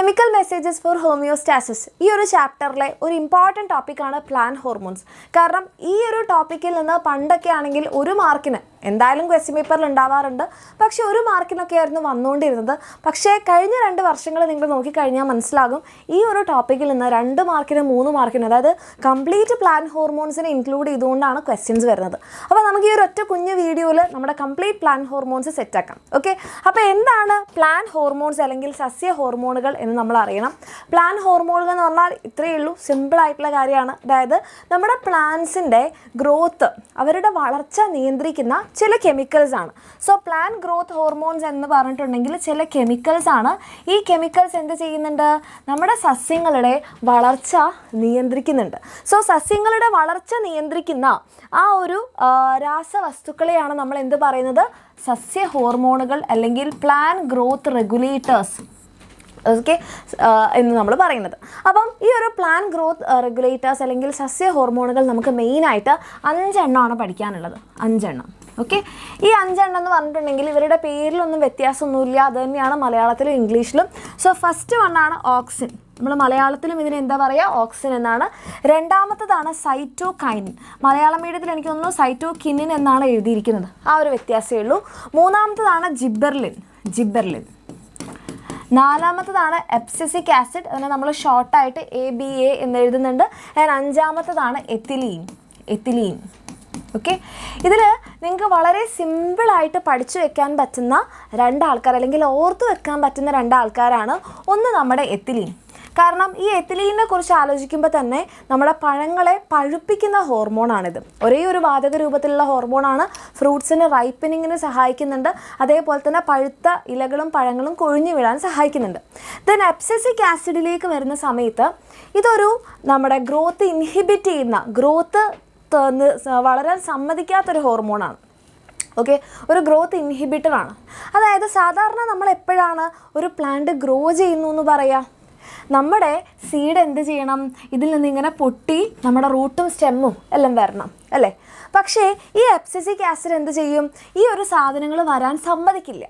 Chemical messages for homeostasis. ഈ ഒരു ചാപ്റ്ററിലെ ഒരു ഇമ്പോർട്ടൻറ്റ് ടോപ്പിക്കാണ് പ്ലാന്റ് ഹോർമോൺസ്. കാരണം ഈ ഒരു ടോപ്പിക്കിൽ നിന്ന് പണ്ടൊക്കെ ആണെങ്കിൽ ഒരു മാർക്കിന് എന്തായാലും ക്വസ്റ്റ്യൻ പേപ്പറിൽ ഉണ്ടാവാറുണ്ട്, പക്ഷേ ഒരു മാർക്കിനൊക്കെ ആയിരുന്നു വന്നുകൊണ്ടിരുന്നത്. പക്ഷേ കഴിഞ്ഞ 2 വർഷങ്ങൾ നിങ്ങൾ നോക്കിക്കഴിഞ്ഞാൽ മനസ്സിലാകും ഈ ഒരു ടോപ്പിക്കിൽ നിന്ന് 2 മാർക്കിന് 3 മാർക്കിന്, അതായത് കംപ്ലീറ്റ് പ്ലാന്റ് ഹോർമോൺസിനെ ഇൻക്ലൂഡ് ചെയ്തുകൊണ്ടാണ് ക്വസ്റ്റ്യൻസ് വരുന്നത്. അപ്പോൾ നമുക്ക് ഈ ഒരു ഒറ്റ കുഞ്ഞു വീഡിയോയിൽ നമ്മുടെ കംപ്ലീറ്റ് പ്ലാന്റ് ഹോർമോൺസ് സെറ്റാക്കാം. ഓക്കെ, അപ്പോൾ എന്താണ് പ്ലാന്റ് ഹോർമോൺസ് അല്ലെങ്കിൽ സസ്യ ഹോർമോണുകൾ എന്ന് നമ്മൾ അറിയണം. പ്ലാന്റ് ഹോർമോണുകൾ എന്ന് പറഞ്ഞാൽ ഇത്രയേ ഉള്ളൂ, സിമ്പിൾ ആയിട്ടുള്ള കാര്യമാണ്. അതായത് നമ്മുടെ പ്ലാന്റ്സിൻ്റെ ഗ്രോത്ത്, അവരുടെ വളർച്ച നിയന്ത്രിക്കുന്ന ചില കെമിക്കൽസ് ആണ്. സോ പ്ലാന്റ് ഗ്രോത്ത് ഹോർമോൺസ് എന്ന് പറഞ്ഞിട്ടുണ്ടെങ്കിൽ ചില കെമിക്കൽസ് ആണ്. ഈ കെമിക്കൽസ് എന്ത് ചെയ്യുന്നുണ്ട്? നമ്മുടെ സസ്യങ്ങളുടെ വളർച്ച നിയന്ത്രിക്കുന്നുണ്ട്. സോ സസ്യങ്ങളുടെ വളർച്ച നിയന്ത്രിക്കുന്ന ആ ഒരു രാസവസ്തുക്കളെയാണ് നമ്മൾ എന്ത് പറയുന്നത്? സസ്യ ഹോർമോണുകൾ അല്ലെങ്കിൽ പ്ലാന്റ് ഗ്രോത്ത് റെഗുലേറ്റേഴ്സ് ഓക്കെ എന്ന് നമ്മൾ പറയുന്നത്. അപ്പം ഈ ഒരു പ്ലാന്റ് ഗ്രോത്ത് റെഗുലേറ്റേഴ്സ് അല്ലെങ്കിൽ സസ്യ ഹോർമോണുകൾ നമുക്ക് മെയിനായിട്ട് 5 എണ്ണമാണ് പഠിക്കാനുള്ളത്. 5 എണ്ണം. ഓക്കെ, ഈ 5 എണ്ണം എന്ന് പറഞ്ഞിട്ടുണ്ടെങ്കിൽ ഇവരുടെ പേരിലൊന്നും വ്യത്യാസമൊന്നുമില്ല, അത് തന്നെയാണ് മലയാളത്തിലും ഇംഗ്ലീഷിലും. സോ ഫസ്റ്റ് വണ്ണാണ് ഓക്സിൻ. നമ്മൾ മലയാളത്തിലും ഇതിന് എന്താ പറയുക? ഓക്സിൻ എന്നാണ്. രണ്ടാമത്തതാണ് സൈറ്റോകൈനിൻ. മലയാളം മീഡിയത്തിൽ എനിക്ക് തോന്നുന്നു സൈറ്റോകിനിൻ എന്നാണ് എഴുതിയിരിക്കുന്നത്, ആ ഒരു വ്യത്യാസമേ ഉള്ളൂ. മൂന്നാമത്തതാണ് ജിബെർലിൻ. നാലാമത്തതാണ് എബ്സിസിക് ആസിഡ്, അതിനെ നമ്മൾ ഷോർട്ടായിട്ട് ABA എന്ന് എഴുതുന്നുണ്ട്. അഞ്ചാമത്തതാണ് എത്തിലീൻ. ഓക്കെ, ഇതിൽ നിങ്ങൾക്ക് വളരെ സിമ്പിളായിട്ട് പഠിച്ചു വെക്കാൻ പറ്റുന്ന 2 ആൾക്കാർ അല്ലെങ്കിൽ ഓർത്ത് വെക്കാൻ പറ്റുന്ന 2 ആൾക്കാരാണ്. ഒന്ന് നമ്മുടെ എത്തിലീൻ. കാരണം ഈ എത്തിലീനെ കുറിച്ച് ആലോചിക്കുമ്പോൾ തന്നെ നമ്മുടെ പഴങ്ങളെ പഴുപ്പിക്കുന്ന ഹോർമോണാണിത്. ഒരേ ഒരു വാതക രൂപത്തിലുള്ള ഹോർമോണാണ്. ഫ്രൂട്ട്സിന് റൈപ്പനിങ്ങിന് സഹായിക്കുന്നുണ്ട്, അതേപോലെ തന്നെ പഴുത്ത ഇലകളും പഴങ്ങളും കൊഴിഞ്ഞു വീഴാൻ സഹായിക്കുന്നുണ്ട്. ദെൻ എബ്സിസിക് ആസിഡിലേക്ക് വരുന്ന സമയത്ത് ഇതൊരു നമ്മുടെ ഗ്രോത്ത് ഇൻഹിബിറ്റ് ചെയ്യുന്ന, ഗ്രോത്ത് വളരാൻ സമ്മതിക്കാത്തൊരു ഹോർമോണാണ്. ഓക്കെ, ഒരു ഗ്രോത്ത് ഇൻഹിബിറ്ററാണ്. അതായത് സാധാരണ നമ്മൾ എപ്പോഴാണ് ഒരു പ്ലാന്റ് ഗ്രോ ചെയ്യുന്നു എന്ന് പറയുക? നമ്മുടെ സീഡ് എന്ത് ചെയ്യണം? ഇതിൽ നിന്ന് ഇങ്ങനെ പൊട്ടി നമ്മുടെ റൂട്ടും സ്റ്റെമ്മും എല്ലാം വരണം അല്ലേ? പക്ഷേ ഈ എബ്സിസിക് ആസിഡ് എന്ത് ചെയ്യും? ഈ ഒരു സാധനങ്ങൾ വരാൻ സമ്മതിക്കില്ല,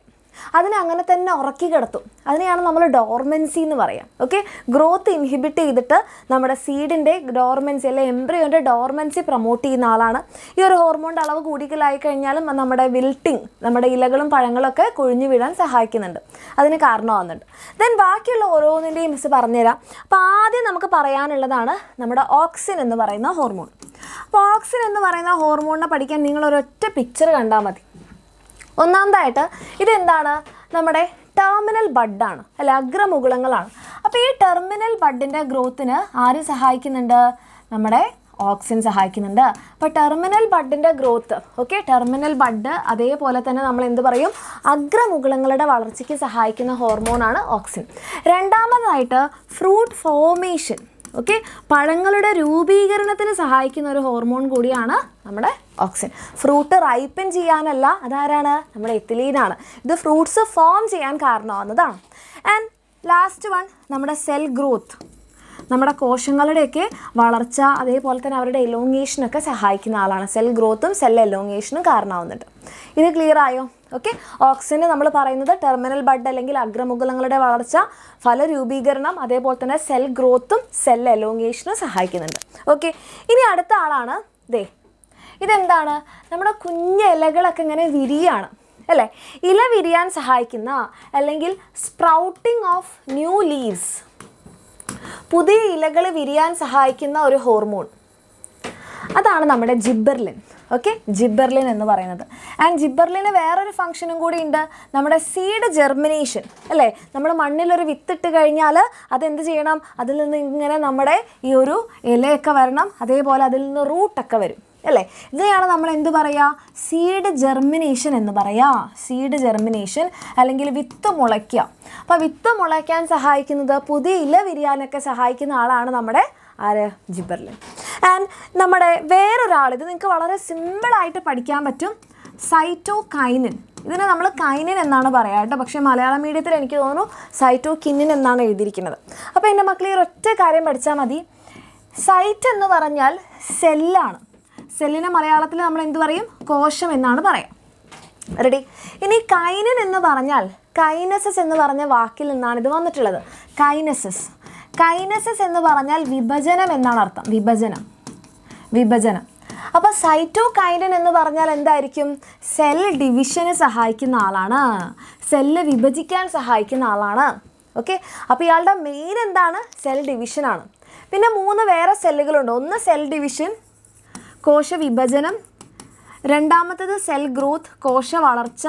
അതിനെ അങ്ങനെ തന്നെ ഉറക്കി കിടത്തും. അതിനെയാണ് നമ്മൾ ഡോർമെൻസി എന്ന് പറയാം. ഓക്കെ, ഗ്രോത്ത് ഇൻഹിബിറ്റ് ചെയ്തിട്ട് നമ്മുടെ സീഡിൻ്റെ ഡോർമെൻസി അല്ലെ എംബ്രിയോൻ്റെ ഡോർമെൻസി പ്രൊമോട്ട് ചെയ്യുന്ന ആളാണ്. ഈ ഒരു ഹോർമോണിൻ്റെ അളവ് കൂടുതലായി കഴിഞ്ഞാലും നമ്മുടെ വിൽട്ടിങ്, നമ്മുടെ ഇലകളും പഴങ്ങളൊക്കെ കൊഴിഞ്ഞു വീഴാൻ സഹായിക്കുന്നുണ്ട്, അതിന് കാരണമാകുന്നുണ്ട്. ദെൻ ബാക്കിയുള്ള ഓരോന്നിൻ്റെയും മിസ് പറഞ്ഞുതരാം. അപ്പോൾ ആദ്യം നമുക്ക് പറയാനുള്ളതാണ് നമ്മുടെ ഓക്സിൻ എന്ന് പറയുന്ന ഹോർമോൺ. അപ്പോൾ ഓക്സിൻ എന്ന് പറയുന്ന ഹോർമോണിനെ പഠിക്കാൻ നിങ്ങളൊരൊറ്റ പിക്ചർ കണ്ടാൽ മതി. ഒന്നാമതായിട്ട് ഇതെന്താണ്? നമ്മുടെ ടെർമിനൽ ബഡാണ് അല്ലെ, അഗ്രമുകുളങ്ങളാണ്. അപ്പോൾ ഈ ടെർമിനൽ ബഡിൻ്റെ ഗ്രോത്തിന് ആര് സഹായിക്കുന്നുണ്ട്? നമ്മുടെ ഓക്സിൻ സഹായിക്കുന്നുണ്ട്. അപ്പോൾ ടെർമിനൽ ബഡിൻ്റെ ഗ്രോത്ത്, ഓക്കെ, ടെർമിനൽ ബഡ് അതേപോലെ തന്നെ നമ്മൾ എന്ത് പറയും? അഗ്രമുകുളങ്ങളുടെ വളർച്ചയ്ക്ക് സഹായിക്കുന്ന ഹോർമോണാണ് ഓക്സിൻ. രണ്ടാമതായിട്ട് ഫ്രൂട്ട് ഫോർമേഷൻ, ഓക്കെ, പഴങ്ങളുടെ രൂപീകരണത്തിന് സഹായിക്കുന്ന ഒരു ഹോർമോൺ കൂടിയാണ് നമ്മുടെ ഓക്സിൻ. ഫ്രൂട്ട് റൈപ്പൻ ചെയ്യാനല്ല, അതാരാണ്? നമ്മുടെ എത്തിലീനാണ്. ഇത് ഫ്രൂട്ട്സ് ഫോം ചെയ്യാൻ കാരണമാകുന്നതാണ്. ആൻഡ് ലാസ്റ്റ് വൺ നമ്മുടെ സെൽ ഗ്രോത്ത്, നമ്മുടെ കോശങ്ങളുടെയൊക്കെ വളർച്ച അതേപോലെ തന്നെ അവരുടെ എലോങ്ങേഷനൊക്കെ സഹായിക്കുന്ന ആളാണ്. സെൽ ഗ്രോത്തും സെൽ എലോങ്ങേഷനും കാരണമാവുന്നുണ്ട്. ഇത് ക്ലിയർ ആയോ? ഓക്കെ, ഓക്സിന് നമ്മൾ പറയുന്നത് ടെർമിനൽ ബഡ് അല്ലെങ്കിൽ അഗ്രമുകുളങ്ങളുടെ വളർച്ച, ഫലരൂപീകരണം, അതേപോലെ തന്നെ സെൽ ഗ്രോത്തും സെൽ എലോങ്ങേഷനും സഹായിക്കുന്നുണ്ട്. ഓക്കെ, ഇനി അടുത്ത ആളാണ് ഇതെന്താണ്? നമ്മുടെ കുഞ്ഞ് ഇലകളൊക്കെ ഇങ്ങനെ വിരിയാണ് അല്ലേ? ഇല വിരിയാൻ സഹായിക്കുന്ന അല്ലെങ്കിൽ സ്പ്രൗട്ടിങ് ഓഫ് ന്യൂ ലീവ്സ്, പുതിയ ഇലകൾ വിരിയാൻ സഹായിക്കുന്ന ഒരു ഹോർമോൺ, അതാണ് നമ്മുടെ ജിബെർലിൻ. ഓക്കെ, ജിബെർലിൻ എന്ന് പറയുന്നത്. ആൻഡ് ജിബെർലിന് വേറൊരു ഫംഗ്ഷനും കൂടി ഉണ്ട്, നമ്മുടെ സീഡ് ജെർമിനേഷൻ അല്ലേ? നമ്മൾ മണ്ണിലൊരു വിത്തിട്ട് കഴിഞ്ഞാൽ അതെന്ത് ചെയ്യണം? അതിൽ നിന്ന് ഇങ്ങനെ നമ്മുടെ ഈ ഒരു ഇലയൊക്കെ വരണം, അതേപോലെ അതിൽ നിന്ന് റൂട്ടൊക്കെ വരും അല്ലേ? ഇതിനെയാണ് നമ്മൾ എന്ത് പറയുക? സീഡ് ജെർമിനേഷൻ എന്ന് പറയുക. സീഡ് ജെർമിനേഷൻ അല്ലെങ്കിൽ വിത്ത് മുളയ്ക്കുക. അപ്പോൾ വിത്ത് മുളയ്ക്കാൻ സഹായിക്കുന്നത്, പുതിയ ഇല വിരിയാനൊക്കെ സഹായിക്കുന്ന ആളാണ് നമ്മുടെ ജിബെർലിൻ. ആൻഡ് നമ്മുടെ വേറൊരാൾ, ഇത് നിങ്ങൾക്ക് വളരെ സിമ്പിളായിട്ട് പഠിക്കാൻ പറ്റും, സൈറ്റോകൈനിൻ. ഇതിനെ നമ്മൾ കൈനിൻ എന്നാണ് പറയുക കേട്ടോ, പക്ഷേ മലയാളം മീഡിയത്തിൽ എനിക്ക് തോന്നുന്നു സൈറ്റോകിനിൻ എന്നാണ് എഴുതിയിരിക്കുന്നത്. അപ്പോൾ എൻ്റെ മക്കൾ ഈ ഒറ്റ കാര്യം പഠിച്ചാൽ മതി. സൈറ്റ് എന്ന് പറഞ്ഞാൽ സെല്ലാണ്. സെല്ലിനെ മലയാളത്തിൽ നമ്മൾ എന്ത് പറയും? കോശം എന്നാണ് പറയാം. റെഡി? ഇനി കൈനിൻ എന്ന് പറഞ്ഞാൽ കൈനസസ് എന്ന് പറഞ്ഞ വാക്കിൽ നിന്നാണ് ഇത് വന്നിട്ടുള്ളത്. കൈനസിസ്. കൈനസിസ് എന്ന് പറഞ്ഞാൽ വിഭജനം എന്നാണ് അർത്ഥം. വിഭജനം. അപ്പോൾ സൈറ്റോകൈനൻ എന്ന് പറഞ്ഞാൽ എന്തായിരിക്കും? സെൽ ഡിവിഷന് സഹായിക്കുന്ന ആളാണ്, സെല്ല് വിഭജിക്കാൻ സഹായിക്കുന്ന ആളാണ്. ഓക്കെ, അപ്പോൾ ഇയാളുടെ മെയിൻ എന്താണ്? സെൽ ഡിവിഷനാണ്. പിന്നെ 3 വേറെ സെല്ലുകളുണ്ട്. ഒന്ന് സെൽ ഡിവിഷൻ, കോശ വിഭജനം, രണ്ടാമത്തത് സെൽ ഗ്രോത്ത്, കോശ വളർച്ച,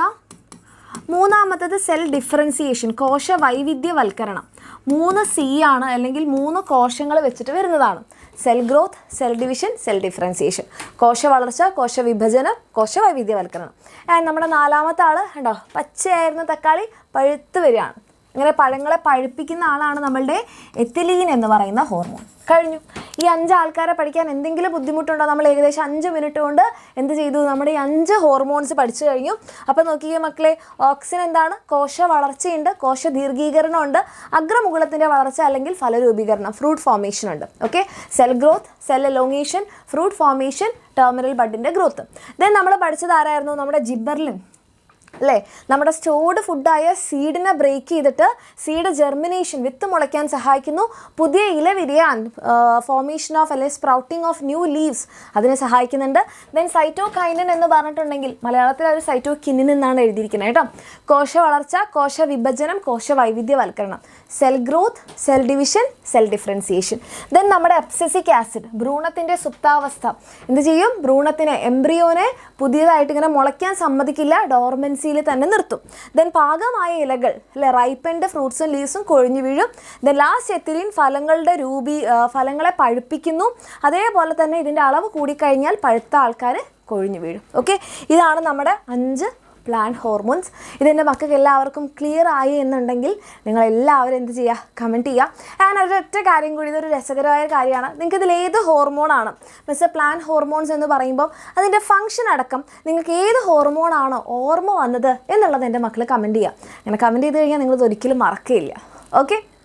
മൂന്നാമത്തത് സെൽ ഡിഫറൻസിയേഷൻ, കോശ വൈവിധ്യവൽക്കരണം. 3 C ആണ്, അല്ലെങ്കിൽ 3 കോശങ്ങൾ വെച്ചിട്ട് വരുന്നതാണ്. Cell growth, cell division, cell differentiation, കോശ വളർച്ച, കോശ വിഭജനം, കോശ വൈവിധ്യവൽക്കരണം. നമ്മുടെ 4ാമത്തെ ആൾ കണ്ടോ, പച്ചയായിരുന്ന തക്കാളി പഴുത്ത് വരികയാണ്. ഇങ്ങനെ പഴങ്ങളെ പഴുപ്പിക്കുന്ന ആളാണ് നമ്മളുടെ എത്തിലീൻ എന്ന് പറയുന്ന ഹോർമോൺ. കഴിഞ്ഞു. ഈ 5 ആൾക്കാരെ പഠിക്കാൻ എന്തെങ്കിലും ബുദ്ധിമുട്ടുണ്ടോ? നമ്മൾ ഏകദേശം 5 മിനിറ്റ് കൊണ്ട് എന്ത് ചെയ്തു? നമ്മുടെ ഈ 5 ഹോർമോൺസ് പഠിച്ചു കഴിഞ്ഞു. അപ്പോൾ നോക്കിയേ മക്കളെ, ഓക്സിൻ എന്താണ്? കോശ വളർച്ചയുണ്ട്, കോശ ദീർഘീകരണമുണ്ട്, അഗ്രമുകുളത്തിൻ്റെ വളർച്ച അല്ലെങ്കിൽ ഫലരൂപീകരണം, ഫ്രൂട്ട് ഫോർമേഷൻ ഉണ്ട്. Okay, cell growth, cell elongation, fruit formation, terminal ബഡിൻ്റെ ഗ്രോത്ത്. ദെൻ നമ്മൾ പഠിച്ചത് ആരായിരുന്നു? നമ്മുടെ ജിബർലിൻ അല്ലേ? നമ്മുടെ സ്റ്റോർഡ് ഫുഡായ സീഡിനെ ബ്രേക്ക് ചെയ്തിട്ട് സീഡ് ജെർമിനേഷൻ, വിത്ത് മുളയ്ക്കാൻ സഹായിക്കുന്നു. പുതിയ ഇല വിരിയാൻ, ഫോർമേഷൻ ഓഫ് അല്ലെങ്കിൽ സ്പ്രൗട്ടിങ് ഓഫ് ന്യൂ ലീവ്സ്, അതിനെ സഹായിക്കുന്നുണ്ട്. ദെൻ സൈറ്റോകൈനൻ എന്ന് പറഞ്ഞിട്ടുണ്ടെങ്കിൽ മലയാളത്തിൽ ഒരു സൈറ്റോകിനിൻ എന്നാണ് എഴുതിയിരിക്കുന്നത് കേട്ടോ. കോശ വളർച്ച, കോശ വിഭജനം, കോശ വൈവിധ്യവൽക്കരണം, cell growth, cell division, cell differentiation. Then നമ്മുടെ അബ്സസിക് ആസിഡ്, ഭ്രൂണത്തിൻ്റെ സുപ്താവസ്ഥ എന്ത് ചെയ്യും? ഭ്രൂണത്തിനെ, എംബ്രിയോനെ പുതിയതായിട്ട് ഇങ്ങനെ മുളയ്ക്കാൻ സമ്മതിക്കില്ല, ഡോർമൻസിയിൽ തന്നെ നിർത്തും. ദെൻ പാകമായ ഇലകൾ അല്ലെ, റൈപ്പൻഡ് ഫ്രൂട്ട്സും ലീവ്സും കൊഴിഞ്ഞു വീഴും. ദെൻ ലാസ്റ്റ് എത്തിലീൻ ഫലങ്ങളെ പഴുപ്പിക്കുന്നു. അതേപോലെ തന്നെ ഇതിൻ്റെ അളവ് കൂടിക്കഴിഞ്ഞാൽ പഴുത്ത ആൾക്കാർ കൊഴിഞ്ഞു വീഴും. ഓക്കെ, ഇതാണ് നമ്മുടെ 5 പ്ലാന്റ് ഹോർമോൺസ്. ഇതെൻ്റെ മക്കൾക്ക് എല്ലാവർക്കും ക്ലിയർ ആയി എന്നുണ്ടെങ്കിൽ നിങ്ങളെല്ലാവരും എന്ത് ചെയ്യുക? കമൻറ്റ് ചെയ്യുക. ആൻഡ് ഒരൊറ്റ കാര്യം കൂടി, ഇതൊരു രസകരമായ കാര്യമാണ്. നിങ്ങൾക്ക് ഇതിൽ ഏത് ഹോർമോണാണ് മിസ് പ്ലാന്റ് ഹോർമോൺസ് എന്ന് പറയുമ്പോൾ അതിൻ്റെ ഫംഗ്ഷൻ അടക്കം നിങ്ങൾക്ക് ഏത് ഹോർമോണാണോ ഓർമ്മ വന്നത് എന്നുള്ളത് എൻ്റെ മക്കൾ കമൻറ്റ് ചെയ്യുക. അങ്ങനെ കമൻറ്റ് ചെയ്ത് കഴിഞ്ഞാൽ നിങ്ങളിത് ഒരിക്കലും മറക്കുകയില്ല. ഓക്കെ.